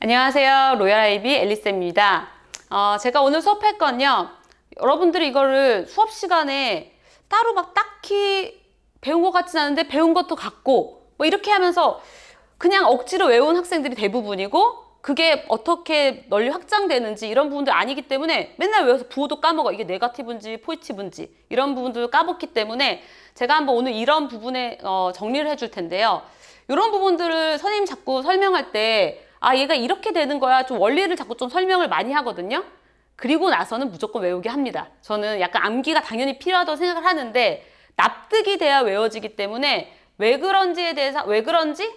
안녕하세요. 로얄 아이비 앨리쌤입니다. 제가 오늘 수업할 건요. 여러분들이 이거를 수업 시간에 따로 막 딱히 배운 것 같진 않은데 배운 것도 같고 뭐 이렇게 하면서 그냥 억지로 외운 학생들이 대부분이고 그게 어떻게 널리 확장되는지 이런 부분들 아니기 때문에 맨날 외워서 부호도 까먹어. 이게 네거티브인지 포지티브인지 이런 부분들을 까먹기 때문에 제가 한번 오늘 이런 부분에 정리를 해줄 텐데요. 이런 부분들을 선생님 자꾸 설명할 때 얘가 이렇게 되는 거야. 좀 원리를 자꾸 좀 설명을 많이 하거든요. 그리고 나서는 무조건 외우게 합니다. 저는 약간 암기가 당연히 필요하다고 생각을 하는데 납득이 돼야 외워지기 때문에 왜 그런지에 대해서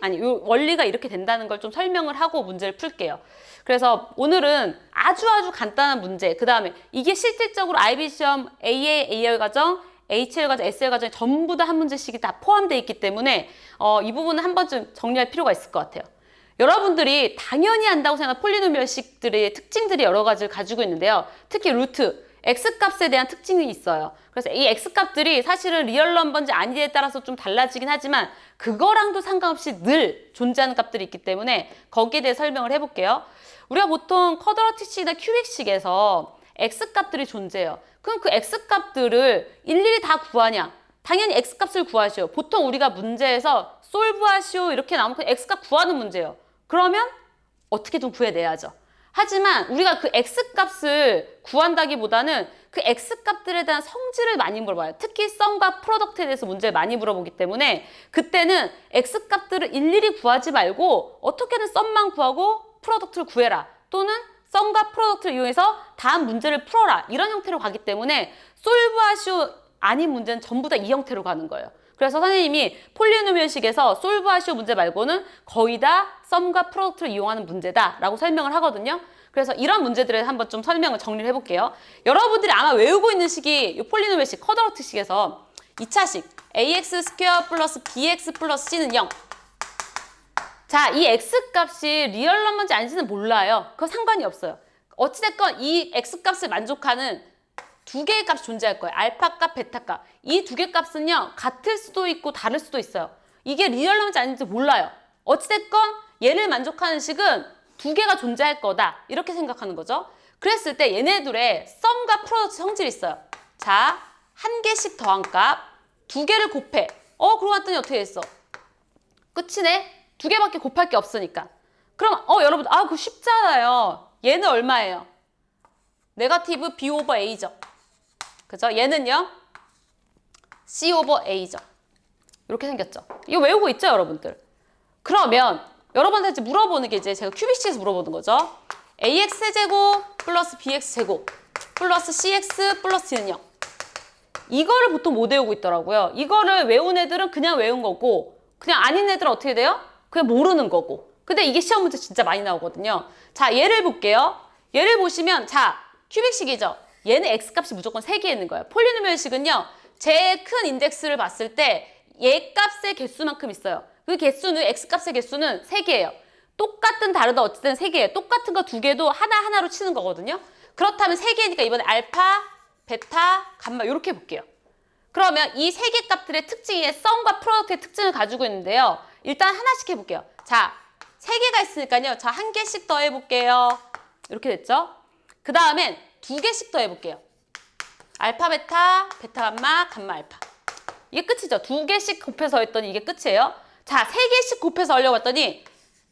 아니 이 원리가 이렇게 된다는 걸 좀 설명을 하고 문제를 풀게요. 그래서 오늘은 아주 간단한 문제, 그 다음에 이게 실질적으로 IB 시험 AA, AL 과정, HL 과정, SL 과정에 전부 다 한 문제씩이 다 포함되어 있기 때문에 이 부분은 한 번쯤 정리할 필요가 있을 것 같아요. 여러분들이 당연히 안다고 생각하는 폴리노미얼식들의 특징들이 여러 가지를 가지고 있는데요. 특히 루트, x값에 대한 특징이 있어요. 그래서 이 x값들이 사실은 리얼 넘버인지 아닌지에 따라서 좀 달라지긴 하지만 그거랑도 상관없이 늘 존재하는 값들이 있기 때문에 거기에 대해 설명을 해볼게요. 우리가 보통 쿼드라틱식이나 큐빅식에서 x값들이 존재해요. 그럼 그 x값들을 일일이 다 구하냐? 당연히 x값을 구하시오. 보통 우리가 문제에서 솔브하시오 이렇게 나오면 그 x값 구하는 문제예요. 그러면 어떻게든 구해내야죠. 하지만 우리가 그 x값을 구한다기보다는 그 x값들에 대한 성질을 많이 물어봐요. 특히 썸과 프로덕트에 대해서 문제를 많이 물어보기 때문에 그때는 x값들을 일일이 구하지 말고 어떻게든 썸만 구하고 프로덕트를 구해라. 또는 썸과 프로덕트를 이용해서 다음 문제를 풀어라. 이런 형태로 가기 때문에 솔브하시오 아닌 문제는 전부 다 이 형태로 가는 거예요. 그래서 선생님이 폴리노미얼식에서 솔브하시오 문제 말고는 거의 다 썸과 프로덕트를 이용하는 문제다 라고 설명을 하거든요. 그래서 이런 문제들을 한번 좀 설명을 정리를 해볼게요. 여러분들이 아마 외우고 있는 식이 이 폴리노미얼식, 쿼드라틱식에서 2차식 ax 스퀘어 플러스 bx 플러스 c는 0. 자, 이 x값이 리얼 넘버인지 아닌지는 몰라요. 그거 상관이 없어요. 어찌됐건 이 x값을 만족하는 두 개의 값이 존재할 거예요. 알파 값, 베타 값. 이 두 개 값은요, 같을 수도 있고 다를 수도 있어요. 이게 리얼 넘버인지 아닌지 몰라요. 어찌됐건 얘를 만족하는 식은 두 개가 존재할 거다. 이렇게 생각하는 거죠. 그랬을 때 얘네들의 썸과 프로덕트 성질이 있어요. 자, 한 개씩 더한 값, 두 개를 곱해. 그러고 봤더니 어떻게 됐어? 끝이네? 두 개밖에 곱할 게 없으니까. 그럼 여러분, 그거 쉽잖아요. 얘는 얼마예요? 네거티브 B 오버 A죠. 그죠? 얘는요? C 오버 A죠. 이렇게 생겼죠. 이거 외우고 있죠, 여러분들? 그러면 여러분한테 물어보는 게 이제 제가 큐빅식에서 물어보는 거죠. AX 세제곱 플러스 BX 제곱 플러스 CX 플러스 D는 0. 이거를 보통 못 외우고 있더라고요. 이거를 외운 애들은 그냥 외운 거고 그냥 아닌 애들은 어떻게 돼요? 그냥 모르는 거고. 근데 이게 시험 문제 진짜 많이 나오거든요. 자, 얘를 볼게요. 얘를 보시면 자, 큐빅식이죠. 얘는 x값이 무조건 3개 있는 거예요. 폴리노미얼식은요. 제일 큰 인덱스를 봤을 때 얘 값의 개수만큼 있어요. 그 개수는 x값의 개수는 3개예요. 똑같은 다르다 어쨌든 3개예요. 똑같은 거 2개도 하나하나로 치는 거거든요. 그렇다면 3개니까 이번에 알파, 베타, 감마 이렇게 볼게요. 그러면 이 3개 값들의 특징이 썸과 프로덕트의 특징을 가지고 있는데요. 일단 하나씩 해볼게요. 자, 3개가 있으니까요. 자, 한 개씩 더 해볼게요. 이렇게 됐죠? 그 다음엔 2개씩 더 해볼게요. 알파, 베타, 베타, 감마, 감마, 알파. 이게 끝이죠. 2개씩 곱해서 했더니 이게 끝이에요. 자, 3개씩 곱해서 하려고 했더니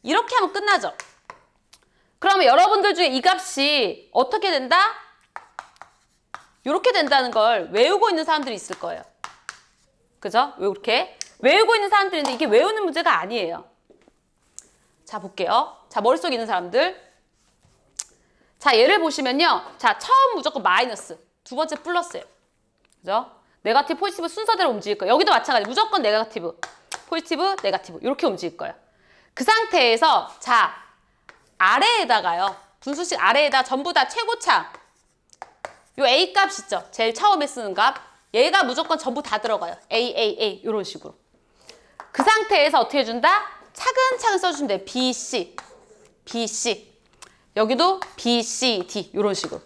이렇게 하면 끝나죠. 그러면 여러분들 중에 이 값이 어떻게 된다? 이렇게 된다는 걸 외우고 있는 사람들이 있을 거예요. 그죠? 왜 이렇게? 외우고 있는 사람들인데 이게 외우는 문제가 아니에요. 자, 볼게요. 자, 머릿속에 있는 사람들. 자, 얘를 보시면요. 자, 처음 무조건 마이너스. 두 번째 플러스예요. 그죠? 네거티브, 포지티브 순서대로 움직일 거예요. 여기도 마찬가지. 무조건 네거티브, 포지티브, 네거티브. 이렇게 움직일 거예요. 그 상태에서 자, 아래에다가요. 분수식 아래에다 전부 다 최고차. 요 A 값 있죠? 제일 처음에 쓰는 값. 얘가 무조건 전부 다 들어가요. A 이런 식으로. 그 상태에서 어떻게 해준다? 차근차근 써주시면 돼요. B, C. 여기도 B, C, D 이런 식으로.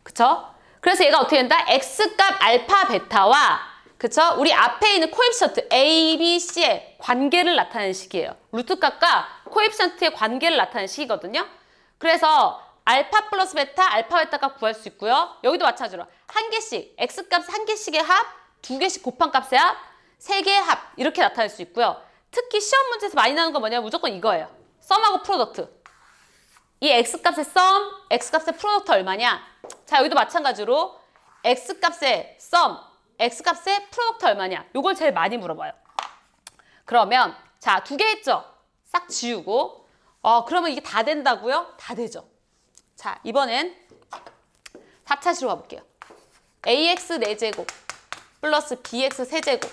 그쵸? 그래서 얘가 어떻게 된다? X값 알파, 베타와 그쵸? 우리 앞에 있는 코에피션트 A, B, C의 관계를 나타내는 식이에요. 루트값과 코에피션트의 관계를 나타내는 식이거든요. 그래서 알파 플러스 베타, 알파 베타 값 구할 수 있고요. 여기도 마찬가지로 한 개씩, x값 한 개씩의 합, 두 개씩 곱한 값의 합, 세 개의 합 이렇게 나타낼 수 있고요. 특히 시험 문제에서 많이 나오는 건 뭐냐면 무조건 이거예요. 썸하고 프로덕트. 이 x값의 썸, x값의 프로덕트 얼마냐? 자, 여기도 마찬가지로 x값의 썸, x값의 프로덕트 얼마냐? 요걸 제일 많이 물어봐요. 그러면 자, 두 개 했죠? 싹 지우고 그러면 이게 다 된다고요? 다 되죠. 자, 이번엔 4차식으로 가볼게요. ax 4제곱 플러스 bx 세제곱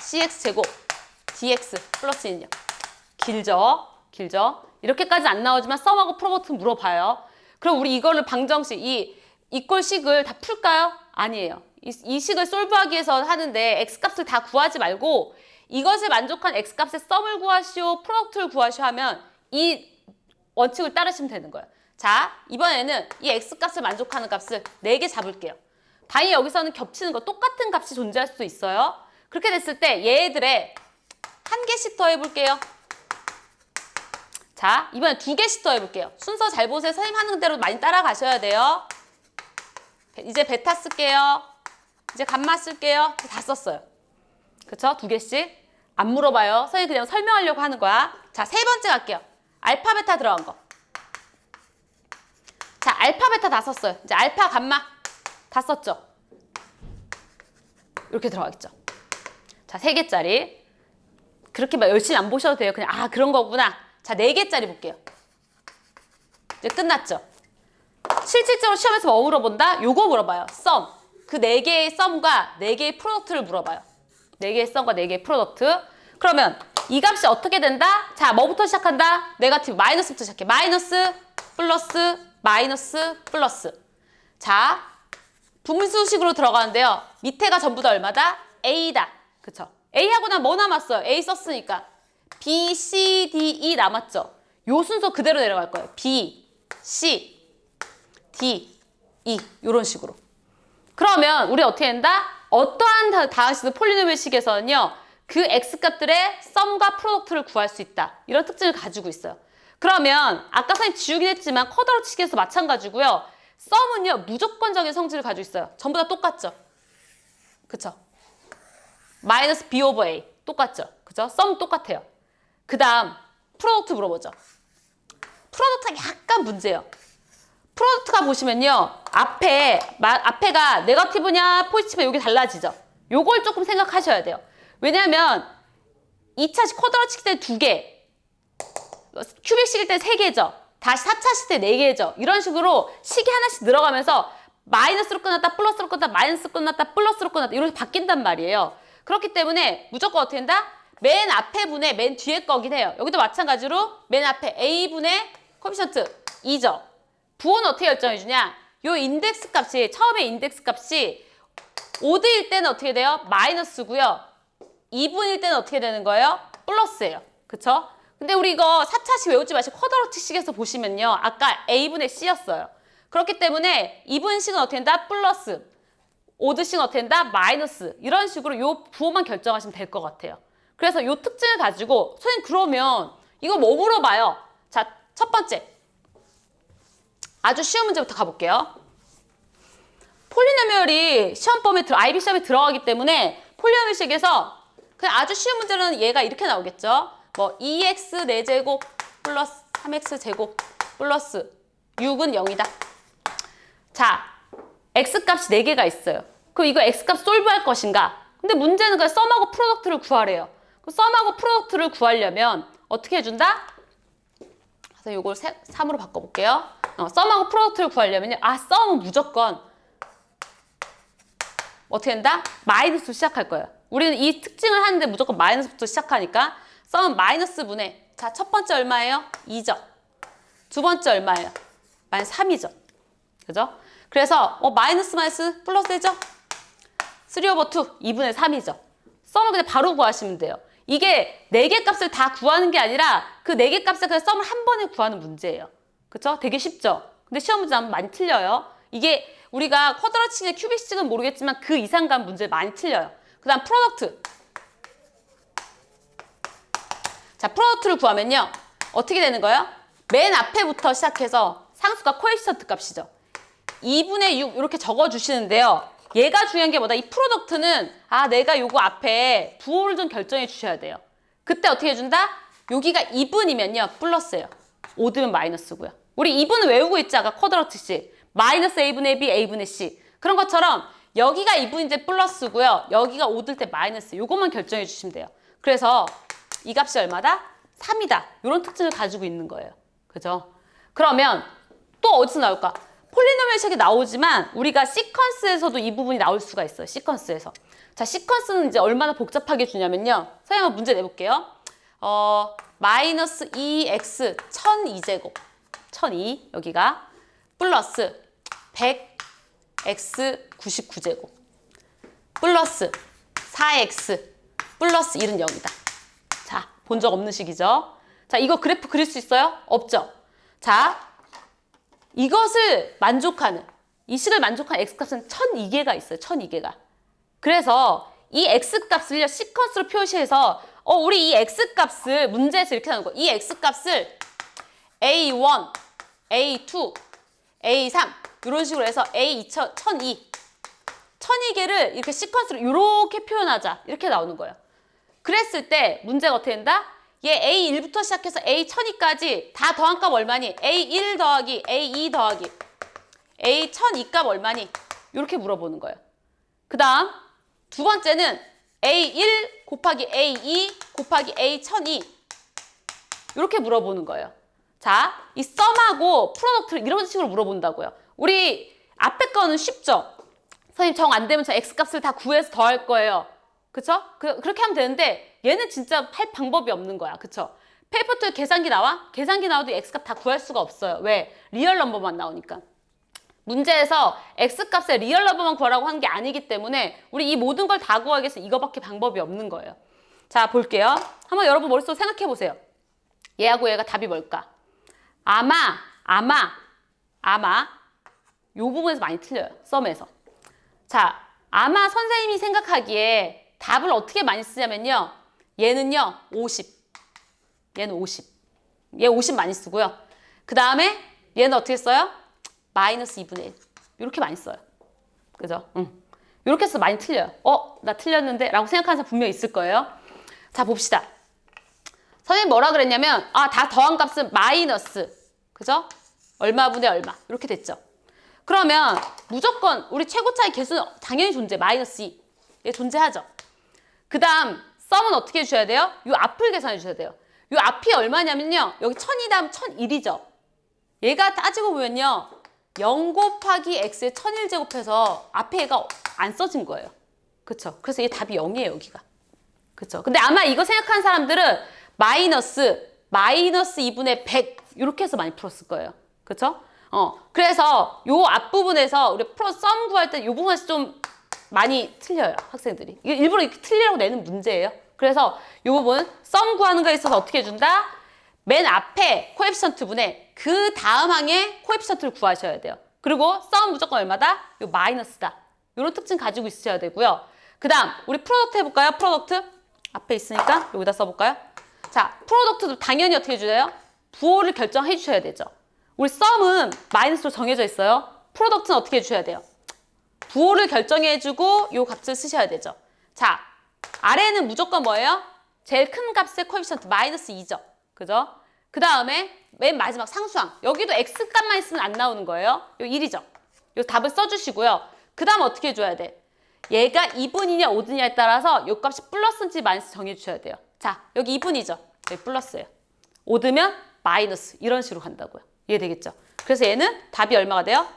cx 제곱 dx 플러스 1요. 길죠? 이렇게까지 안 나오지만 썸하고 프로덕트 물어봐요. 그럼 우리 이거를 방정식, 이 이꼴식을 다 풀까요? 아니에요. 이 식을 솔브하기 위해서 하는데 x값을 다 구하지 말고 이것을 만족한 x값의 썸을 구하시오, 프로덕트를 구하시오 하면 이 원칙을 따르시면 되는 거예요. 자, 이번에는 이 x값을 만족하는 값을 4개 잡을게요. 당연히 여기서는 겹치는 거 똑같은 값이 존재할 수 있어요. 그렇게 됐을 때 얘들의 한 개씩 더 해볼게요. 자, 이번엔 2개씩 더 해볼게요. 순서 잘 보세요. 선생님 하는 대로 많이 따라가셔야 돼요. 이제 베타 쓸게요. 이제 감마 쓸게요. 다 썼어요. 그쵸? 2개씩. 안 물어봐요. 선생님 그냥 설명하려고 하는 거야. 자, 세 번째 갈게요. 알파, 베타 들어간 거. 자, 알파, 베타 다 썼어요. 이제 알파, 감마 다 썼죠? 이렇게 들어가겠죠. 자, 3개짜리. 그렇게 막 열심히 안 보셔도 돼요. 그냥 그런 거구나. 자, 4개짜리 볼게요. 이제 끝났죠? 실질적으로 시험에서 뭐 물어본다? 요거 물어봐요. 썸. 그 4개의 썸과 4개의 프로덕트를 물어봐요. 4개의 썸과 4개의 프로덕트. 그러면 이 값이 어떻게 된다? 자, 뭐부터 시작한다? 네거티브, 마이너스부터 시작해. 마이너스, 플러스, 마이너스, 플러스. 자, 분수식으로 들어가는데요. 밑에가 전부 다 얼마다? A다. 그쵸? A하고 난 뭐 남았어요? A 썼으니까. B, C, D, E 남았죠? 요 순서 그대로 내려갈 거예요. B, C, D, E 이런 식으로. 그러면 우리 어떻게 한다? 어떠한 다항식도 폴리노미얼식에서는요. 그 x값들의 썸과 프로덕트를 구할 수 있다. 이런 특징을 가지고 있어요. 그러면 아까 선생님 지우긴 했지만 쿼드로치식에서 마찬가지고요. 썸은요. 무조건적인 성질을 가지고 있어요. 전부 다 똑같죠? 그쵸? 마이너스 b 오버 a 똑같죠? 그죠? 썸 똑같아요. 그 다음 프로덕트 물어보죠. 프로덕트가 약간 문제예요. 프로덕트가 보시면요. 앞에가 네거티브냐 포지티브냐 여기 달라지죠. 요걸 조금 생각하셔야 돼요. 왜냐하면 2차식 쿼드로치식 때 2개, 큐빅식일 때 3개죠. 다시 4차식 때 4개죠. 이런 식으로 식이 하나씩 늘어가면서 마이너스로 끝났다, 플러스로 끝났다, 마이너스로 끝났다, 플러스로 끝났다 이렇게 바뀐단 말이에요. 그렇기 때문에 무조건 어떻게 된다? 맨 앞에 분의 맨 뒤에 거긴 해요. 여기도 마찬가지로 맨 앞에 A분의 코에피션트 2죠. 부호는 어떻게 결정해 주냐? 요 인덱스 값이 처음에 인덱스 값이 오드일 때는 어떻게 돼요? 마이너스고요. 2분일 때는 어떻게 되는 거예요? 플러스예요. 그쵸? 근데 우리 이거 4차식 외우지 마시고 쿼드로치식에서 보시면요. 아까 A분의 C였어요. 그렇기 때문에 2분식은 어떻게 된다? 플러스. 오드식은 어떻게 된다? 마이너스. 이런 식으로 요 부호만 결정하시면 될 것 같아요. 그래서 요 특징을 가지고 선생님 그러면 이거 뭐 물어봐요? 자, 첫 번째. 아주 쉬운 문제부터 가볼게요. 폴리노미얼이 IB 시험에 들어가기 때문에 폴리노미얼식에서 그냥 아주 쉬운 문제는 얘가 이렇게 나오겠죠. 뭐 2x 4제곱 플러스 3x 제곱 플러스 6은 0이다. 자, x값이 4개가 있어요. 그럼 이거 x값 솔브할 것인가? 근데 문제는 그냥 썸하고 프로덕트를 구하래요. 그럼 썸하고 프로덕트를 구하려면 어떻게 해준다? 그래서 이걸 3으로 바꿔볼게요. 썸하고 프로덕트를 구하려면요. 썸은 무조건 어떻게 된다? 마이너스로 시작할 거예요. 우리는 이 특징을 하는데 무조건 마이너스부터 시작하니까 썸은 마이너스 분의 자, 첫 번째 얼마예요? 2죠. 두 번째 얼마예요? 마이너스 3이죠. 그죠? 그래서 마이너스 플러스 되죠? 3 오버 2, 2분의 3이죠. 썸을 그냥 바로 구하시면 돼요. 이게 4개 값을 다 구하는 게 아니라 그 4개 값을 그냥 썸을 한 번에 구하는 문제예요. 그쵸? 되게 쉽죠? 근데 시험 문제 하면 많이 틀려요. 이게 우리가 쿼드로치식, 큐빅식은 모르겠지만 그 이상 간 문제 많이 틀려요. 그 다음 프로덕트. 자, 프로덕트를 구하면요. 어떻게 되는 거예요? 맨 앞에부터 시작해서 상수가 코에피션트 값이죠. 2분의 6 이렇게 적어주시는데요. 얘가 중요한 게 뭐다? 이 프로덕트는 내가 요거 앞에 부호를 좀 결정해 주셔야 돼요. 그때 어떻게 해준다? 여기가 2분이면요. 플러스예요. 5들면 마이너스고요. 우리 2분은 외우고 있지 아까 쿼드라트식. 마이너스 a분의 b, a분의 c. 그런 것처럼 여기가 2분인데 플러스고요. 여기가 5들 때 마이너스. 요것만 결정해 주시면 돼요. 그래서 이 값이 얼마다? 3이다. 이런 특징을 가지고 있는 거예요. 그죠? 그러면 또 어디서 나올까? 폴리노미얼식이 나오지만 우리가 시퀀스에서도 이 부분이 나올 수가 있어요. 시퀀스에서. 자, 시퀀스는 이제 얼마나 복잡하게 주냐면요. 선생님 한번 문제 내볼게요. 마이너스 2x 1002제곱 1002 여기가 플러스 100x 99제곱 플러스 4x 플러스 1은 0이다. 자, 본 적 없는 식이죠. 자, 이거 그래프 그릴 수 있어요? 없죠? 자, 이것을 만족하는, 이 식을 만족하는 x값은 1002개가 있어요. 1002개가. 그래서 이 x값을요, 시퀀스로 표시해서 우리 이 x값을 문제에서 이렇게 나오는 거예요. 이 x값을 a1, a2, a3 이런 식으로 해서 a2, 1002 1002개를 이렇게 시퀀스로 이렇게 표현하자. 이렇게 나오는 거예요. 그랬을 때 문제가 어떻게 된다? 얘 A1부터 시작해서 A1002까지 다 더한 값 얼마니? A1 더하기 A2 더하기 A1002 값 얼마니? 이렇게 물어보는 거예요. 그 다음 두 번째는 A1 곱하기 A2 곱하기 A1002 이렇게 물어보는 거예요. 자, 이 썸하고 프로덕트를 이런 식으로 물어본다고요. 우리 앞에 거는 쉽죠? 선생님 정 안 되면 저 X값을 다 구해서 더할 거예요. 그쵸? 그렇게 하면 되는데 얘는 진짜 할 방법이 없는 거야. 그쵸? 페이퍼2 계산기 나와? 계산기 나와도 X값 다 구할 수가 없어요. 왜? 리얼 넘버만 나오니까. 문제에서 X값의 리얼 넘버만 구하라고 하는 게 아니기 때문에 우리 이 모든 걸 다 구하기 위해서 이거밖에 방법이 없는 거예요. 자, 볼게요. 한번 여러분 머릿속으로 생각해 보세요. 얘하고 얘가 답이 뭘까? 아마 요 부분에서 많이 틀려요. 썸에서. 자, 아마 선생님이 생각하기에 답을 어떻게 많이 쓰냐면요. 얘는요, 50. 얘는 50. 얘 50 많이 쓰고요. 그 다음에 얘는 어떻게 써요? 마이너스 2분의 1. 이렇게 많이 써요. 그죠? 이렇게 해서 많이 틀려요. 나 틀렸는데? 라고 생각하는 사람 분명히 있을 거예요. 자, 봅시다. 선생님 뭐라 그랬냐면, 다 더한 값은 마이너스. 그죠? 얼마분의 얼마. 이렇게 됐죠. 그러면 무조건 우리 최고차의 개수는 당연히 존재. 마이너스 2. 얘 존재하죠. 그 다음 썸은 어떻게 해주셔야 돼요? 이 앞을 계산해 주셔야 돼요. 이 앞이 얼마냐면요. 여기 1002 다음 1001이죠. 얘가 따지고 보면요. 0 곱하기 x에 1001 제곱해서 앞에 얘가 안 써진 거예요. 그쵸? 그래서 얘 답이 0이에요. 여기가. 그쵸? 근데 아마 이거 생각하는 사람들은 마이너스 2분의 100 이렇게 해서 많이 풀었을 거예요. 그쵸? 그래서 요 앞부분에서 우리 썸 구할 때 요 부분에서 좀 많이 틀려요, 학생들이. 이게 일부러 이렇게 틀리라고 내는 문제예요. 그래서 이 부분 썸 구하는 거에 있어서 어떻게 해준다? 맨 앞에 코에피션트 분의 그 다음 항에 코에피션트를 구하셔야 돼요. 그리고 썸은 무조건 얼마다? 요 마이너스다. 이런 특징 가지고 있으셔야 되고요. 그 다음 우리 프로덕트 해볼까요? 프로덕트 앞에 있으니까 여기다 써볼까요? 자, 프로덕트도 당연히 어떻게 해줘요? 부호를 결정해 주셔야 되죠. 우리 썸은 마이너스로 정해져 있어요. 프로덕트는 어떻게 해주셔야 돼요? 부호를 결정해주고 요 값을 쓰셔야 되죠. 자, 아래는 무조건 뭐예요? 제일 큰 값의 코에피션트 마이너스 2죠. 그죠? 그 다음에 맨 마지막 상수항. 여기도 x값만 있으면 안 나오는 거예요. 요 1이죠. 요 답을 써주시고요. 그 다음 어떻게 해줘야 돼? 얘가 2분이냐 5분이냐에 따라서 요 값이 플러스인지 마이너스 정해주셔야 돼요. 자, 여기 2분이죠. 여기 플러스예요. 5들면 마이너스 이런 식으로 간다고요. 이해되겠죠? 그래서 얘는 답이 얼마가 돼요?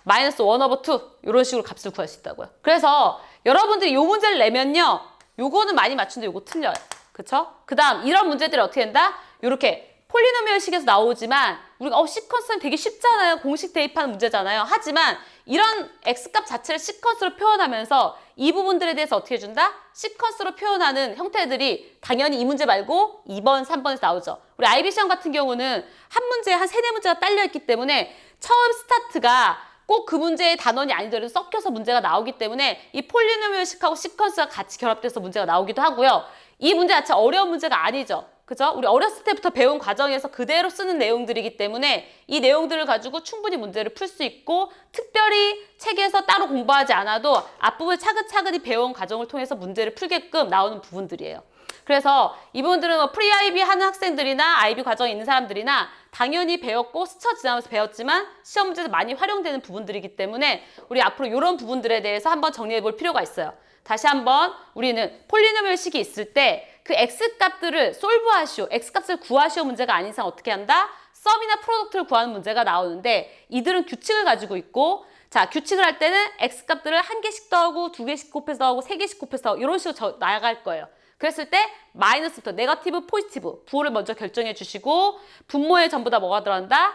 마이너스 1/2 이런 식으로 값을 구할 수 있다고요. 그래서 여러분들이 요 문제를 내면요. 요거는 많이 맞추는데 요거 틀려요. 그쵸? 그 다음 이런 문제들이 어떻게 된다? 요렇게 폴리노미얼식에서 나오지만 우리가 시퀀스는 되게 쉽잖아요. 공식 대입하는 문제잖아요. 하지만 이런 x값 자체를 시퀀스로 표현하면서 이 부분들에 대해서 어떻게 해준다? 시퀀스로 표현하는 형태들이 당연히 이 문제 말고 2번, 3번에서 나오죠. 우리 IB 시험 같은 경우는 한 문제에 한 3-4문제가 딸려있기 때문에 처음 스타트가 꼭 그 문제의 단원이 아니더라도 섞여서 문제가 나오기 때문에 이 폴리노미얼식하고 시퀀스가 같이 결합돼서 문제가 나오기도 하고요. 이 문제 자체 어려운 문제가 아니죠. 그죠? 우리 어렸을 때부터 배운 과정에서 그대로 쓰는 내용들이기 때문에 이 내용들을 가지고 충분히 문제를 풀 수 있고 특별히 책에서 따로 공부하지 않아도 앞부분 차근차근히 배운 과정을 통해서 문제를 풀게끔 나오는 부분들이에요. 그래서 이분들은 뭐 프리 아이비 하는 학생들이나 아이비 과정에 있는 사람들이나 당연히 배웠고 스쳐 지나면서 배웠지만 시험 문제에서 많이 활용되는 부분들이기 때문에 우리 앞으로 이런 부분들에 대해서 한번 정리해 볼 필요가 있어요. 다시 한번 우리는 폴리노미얼식이 있을 때 그 x값들을 솔브하시오, x값을 구하시오 문제가 아닌 이상 어떻게 한다? 썸이나 프로덕트를 구하는 문제가 나오는데 이들은 규칙을 가지고 있고 자, 규칙을 할 때는 x값들을 한 개씩 더하고 두 개씩 곱해서 더하고 세 개씩 곱해서 더하고 이런 식으로 나아갈 거예요. 그랬을 때 마이너스부터 네거티브, 포지티브, 부호를 먼저 결정해 주시고 분모에 전부 다 뭐가 들어간다?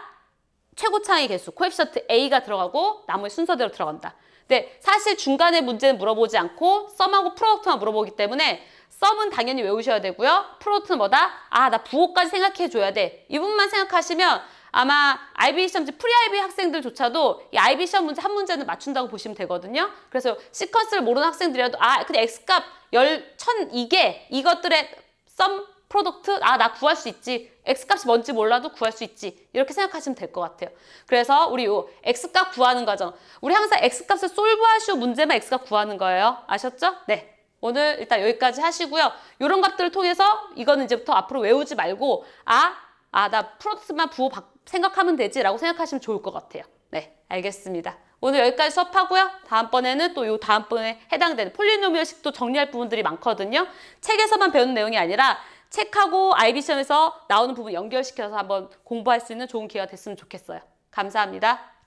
최고차의 개수, 코에피션트 A가 들어가고 나머지 순서대로 들어간다. 근데 사실 중간에 문제는 물어보지 않고 썸하고 프로덕트만 물어보기 때문에 썸은 당연히 외우셔야 되고요. 프로덕트는 뭐다? 아, 나 부호까지 생각해 줘야 돼. 이 부분만 생각하시면 아마 IB 시험지 프리 IB 학생들조차도 이 IB 시험 문제 한 문제는 맞춘다고 보시면 되거든요. 그래서 시퀀스를 모르는 학생들이라도 아, 근데 X값 1002개 이것들의 썸 프로덕트 아, 나 구할 수 있지. X값이 뭔지 몰라도 구할 수 있지. 이렇게 생각하시면 될 것 같아요. 그래서 우리 요 X값 구하는 과정. 우리 항상 X값을 솔브하시오 문제만 X값 구하는 거예요. 아셨죠? 네. 오늘 일단 여기까지 하시고요. 이런 값들을 통해서 이거는 이제부터 앞으로 외우지 말고 나 프로덕트만 부호 생각하면 되지 라고 생각하시면 좋을 것 같아요. 네, 알겠습니다. 오늘 여기까지 수업하고요. 다음번에는 또 요 다음번에 해당되는 폴리노미얼식도 정리할 부분들이 많거든요. 책에서만 배우는 내용이 아니라 책하고 IB 시험에서 나오는 부분 연결시켜서 한번 공부할 수 있는 좋은 기회가 됐으면 좋겠어요. 감사합니다.